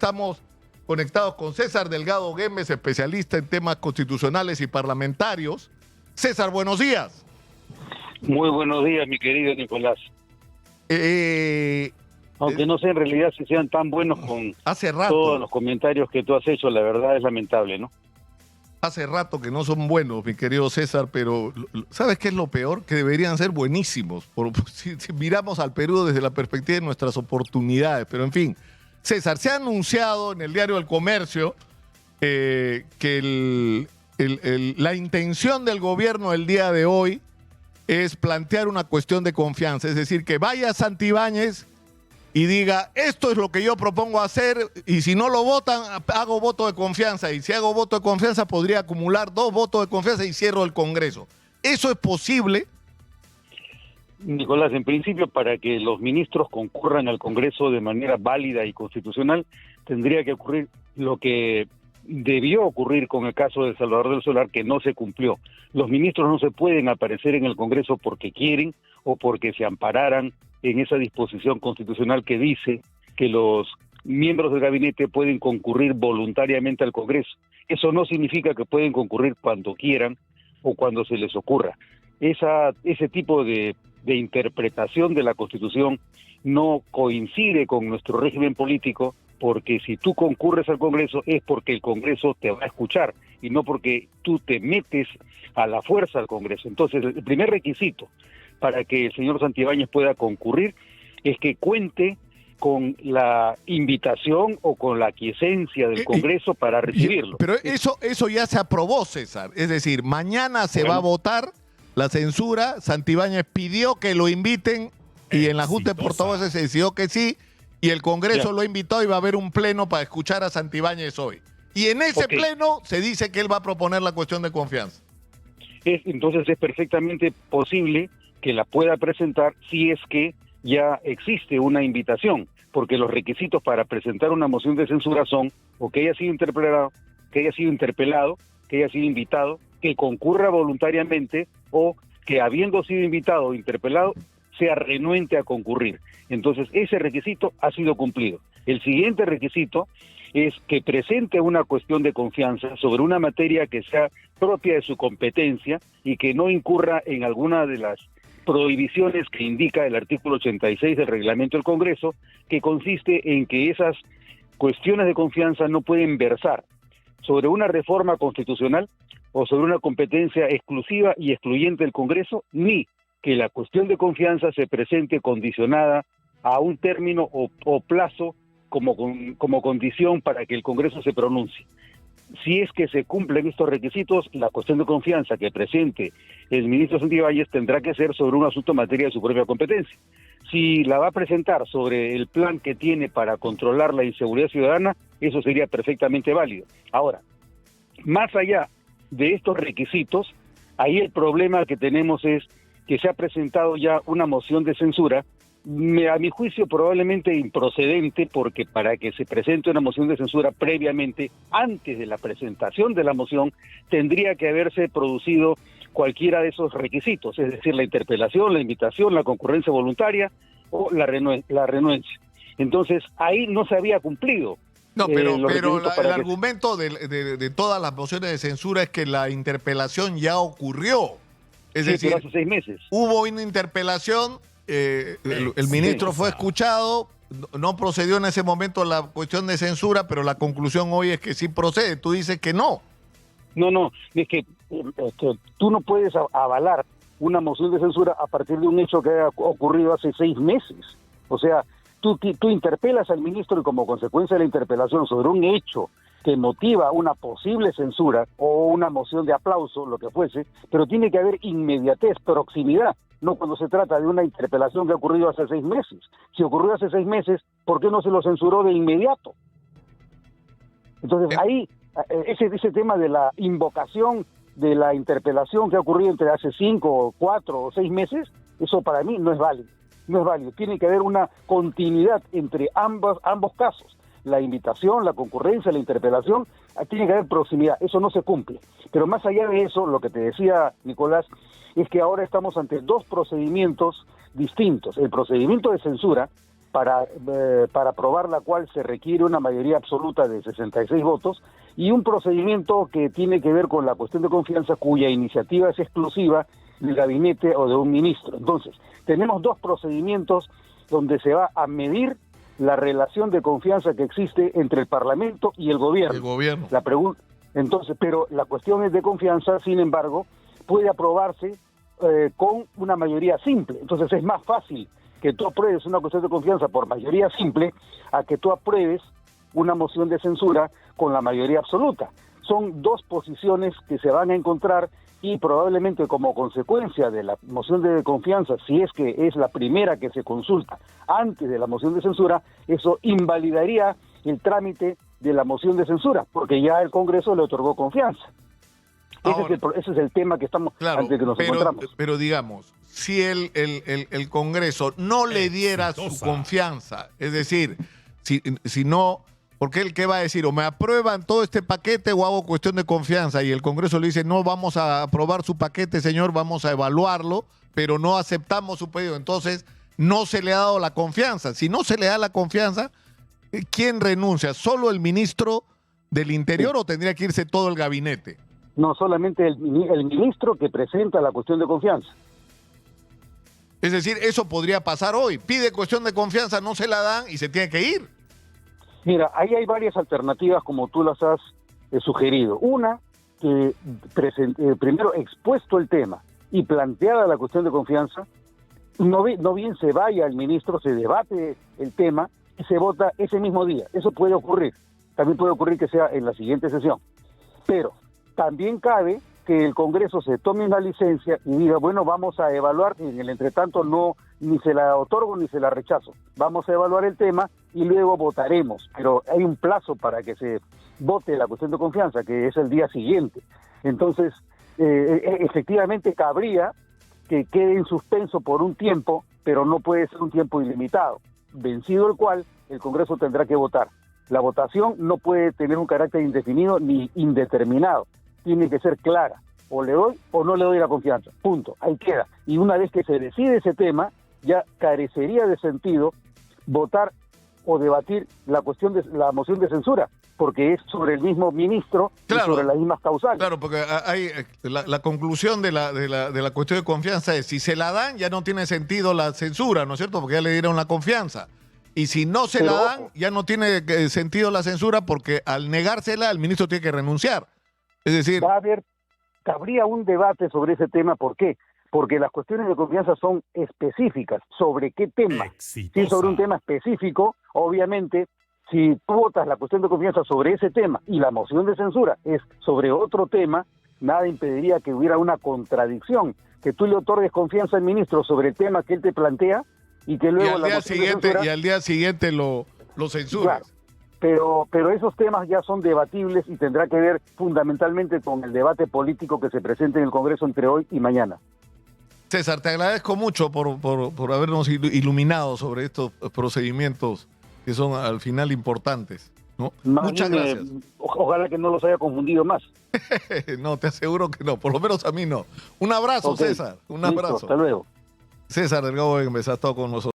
estamos conectados con César Delgado Güemes, especialista en temas constitucionales y parlamentarios. César, buenos días. Muy buenos días, mi querido Nicolás. Aunque no sé en realidad si sean tan buenos con todos los comentarios que tú has hecho, la verdad es lamentable, ¿no? Hace rato que no son buenos, mi querido César, pero ¿sabes qué es lo peor? Que deberían ser buenísimos, si miramos al Perú desde la perspectiva de nuestras oportunidades. Pero en fin, César, se ha anunciado en el diario El Comercio que la intención del gobierno el día de hoy es plantear una cuestión de confianza, es decir, que vaya Santibáñez y diga, esto es lo que yo propongo hacer, y si no lo votan, hago voto de confianza, y si hago voto de confianza podría acumular 2 votos de confianza y cierro el Congreso. ¿Eso es posible? Nicolás, en principio, para que los ministros concurran al Congreso de manera válida y constitucional, tendría que ocurrir lo que debió ocurrir con el caso de Salvador del Solar, que no se cumplió. Los ministros no se pueden aparecer en el Congreso porque quieren o porque se ampararan en esa disposición constitucional que dice que los miembros del gabinete pueden concurrir voluntariamente al Congreso. Eso no significa que pueden concurrir cuando quieran o cuando se les ocurra. Ese tipo de interpretación de la Constitución no coincide con nuestro régimen político, porque si tú concurres al Congreso es porque el Congreso te va a escuchar y no porque tú te metes a la fuerza al Congreso. Entonces, el primer requisito para que el señor Santibáñez pueda concurrir es que cuente con la invitación o con la aquiescencia del Congreso para recibirlo. Pero eso ya se aprobó, César. Es decir, mañana se va a votar la censura. Santibáñez pidió que lo inviten y en la Junta de Portavoces se decidió que sí, y el Congreso lo invitó y va a haber un pleno para escuchar a Santibáñez hoy. Y en ese pleno se dice que él va a proponer la cuestión de confianza. Entonces es perfectamente posible que la pueda presentar si es que ya existe una invitación, porque los requisitos para presentar una moción de censura son o que haya sido interpelado, que haya sido invitado, que concurra voluntariamente o que habiendo sido invitado o interpelado sea renuente a concurrir. Entonces ese requisito ha sido cumplido. El siguiente requisito es que presente una cuestión de confianza sobre una materia que sea propia de su competencia y que no incurra en alguna de las prohibiciones que indica el artículo 86 del reglamento del Congreso, que consiste en que esas cuestiones de confianza no pueden versar sobre una reforma constitucional o sobre una competencia exclusiva y excluyente del Congreso, ni que la cuestión de confianza se presente condicionada a un término o plazo como condición para que el Congreso se pronuncie. Si es que se cumplen estos requisitos, la cuestión de confianza que presente el ministro Santibáñez tendrá que ser sobre un asunto en materia de su propia competencia. Si la va a presentar sobre el plan que tiene para controlar la inseguridad ciudadana, eso sería perfectamente válido. Ahora, más allá de estos requisitos, ahí el problema que tenemos es que se ha presentado ya una moción de censura, a mi juicio probablemente improcedente, porque para que se presente una moción de censura previamente, antes de la presentación de la moción, tendría que haberse producido cualquiera de esos requisitos, es decir, la interpelación, la invitación, la concurrencia voluntaria o la renuencia. Entonces, ahí no se había cumplido. No, pero el argumento de todas las mociones de censura es que la interpelación ya ocurrió. Es decir, pero hace 6 meses. Hubo una interpelación, el ministro fue escuchado, no procedió en ese momento la cuestión de censura, pero la conclusión hoy es que sí procede. Tú dices que no. No, es que tú no puedes avalar una moción de censura a partir de un hecho que haya ocurrido hace 6 meses. O sea, tú interpelas al ministro y como consecuencia de la interpelación sobre un hecho que motiva una posible censura o una moción de aplauso, lo que fuese, pero tiene que haber inmediatez, proximidad, no cuando se trata de una interpelación que ha ocurrido hace 6 meses. Si ocurrió hace 6 meses, ¿por qué no se lo censuró de inmediato? Entonces ahí, ese tema de la invocación de la interpelación que ha ocurrido entre hace 5, 4 o 6 meses, eso para mí no es válido. No es válido. Tiene que haber una continuidad entre ambos casos. La invitación, la concurrencia, la interpelación, tiene que haber proximidad. Eso no se cumple. Pero más allá de eso, lo que te decía Nicolás, es que ahora estamos ante 2 procedimientos distintos. El procedimiento de censura, para aprobar la cual se requiere una mayoría absoluta de 66 votos, y un procedimiento que tiene que ver con la cuestión de confianza cuya iniciativa es exclusiva del gabinete o de un ministro. Entonces, tenemos dos procedimientos donde se va a medir la relación de confianza que existe entre el Parlamento y el gobierno. El gobierno. Entonces, pero la cuestión es de confianza, sin embargo, puede aprobarse con una mayoría simple. Entonces es más fácil que tú apruebes una cuestión de confianza por mayoría simple a que tú apruebes una moción de censura con la mayoría absoluta. Son dos posiciones que se van a encontrar y probablemente como consecuencia de la moción de confianza, si es que es la primera que se consulta antes de la moción de censura, eso invalidaría el trámite de la moción de censura, porque ya el Congreso le otorgó confianza. Ahora, ese es el tema que estamos ante que nos encontramos. Pero digamos, si el Congreso no le diera su confianza, es decir, si no, porque él qué va a decir, o me aprueban todo este paquete o hago cuestión de confianza, y el Congreso le dice, no vamos a aprobar su paquete, señor, vamos a evaluarlo, pero no aceptamos su pedido, entonces no se le ha dado la confianza. Si no se le da la confianza, ¿quién renuncia? ¿Solo el ministro del Interior o tendría que irse todo el gabinete? No, solamente el ministro que presenta la cuestión de confianza. Es decir, eso podría pasar hoy. Pide cuestión de confianza, no se la dan y se tiene que ir. Mira, ahí hay varias alternativas como tú las has sugerido. Una, que primero expuesto el tema y planteada la cuestión de confianza, no bien se vaya el ministro, se debate el tema y se vota ese mismo día. Eso puede ocurrir. También puede ocurrir que sea en la siguiente sesión. Pero también cabe que el Congreso se tome una licencia y diga, bueno, vamos a evaluar, y en el entretanto no, ni se la otorgo ni se la rechazo. Vamos a evaluar el tema y luego votaremos. Pero hay un plazo para que se vote la cuestión de confianza, que es el día siguiente. Entonces, efectivamente cabría que quede en suspenso por un tiempo, pero no puede ser un tiempo ilimitado, vencido el cual el Congreso tendrá que votar. La votación no puede tener un carácter indefinido ni indeterminado. Tiene que ser clara, o le doy o no le doy la confianza, punto, ahí queda. Y una vez que se decide ese tema, ya carecería de sentido votar o debatir la cuestión de la moción de censura, porque es sobre el mismo ministro, claro, y sobre las mismas causales. Claro, porque hay la conclusión de la cuestión de confianza es, si se la dan, ya no tiene sentido la censura, ¿no es cierto? Porque ya le dieron la confianza. Y si no se la dan, ya no tiene sentido la censura, porque al negársela, el ministro tiene que renunciar. Es decir, cabría un debate sobre ese tema. ¿Por qué? Porque las cuestiones de confianza son específicas. ¿Sobre qué tema? Si es sobre un tema específico, obviamente, si tú votas la cuestión de confianza sobre ese tema y la moción de censura es sobre otro tema, nada impediría que hubiera una contradicción, que tú le otorgues confianza al ministro sobre el tema que él te plantea y que luego al día siguiente lo censuras. Claro. Pero esos temas ya son debatibles y tendrá que ver fundamentalmente con el debate político que se presente en el Congreso entre hoy y mañana. César, te agradezco mucho por habernos iluminado sobre estos procedimientos que son al final importantes, ¿no? Muchas gracias. Ojalá que no los haya confundido más. No, te aseguro que no, por lo menos a mí no. Un abrazo, okay. César, un abrazo. Hasta luego. César Delgado ha estado con nosotros.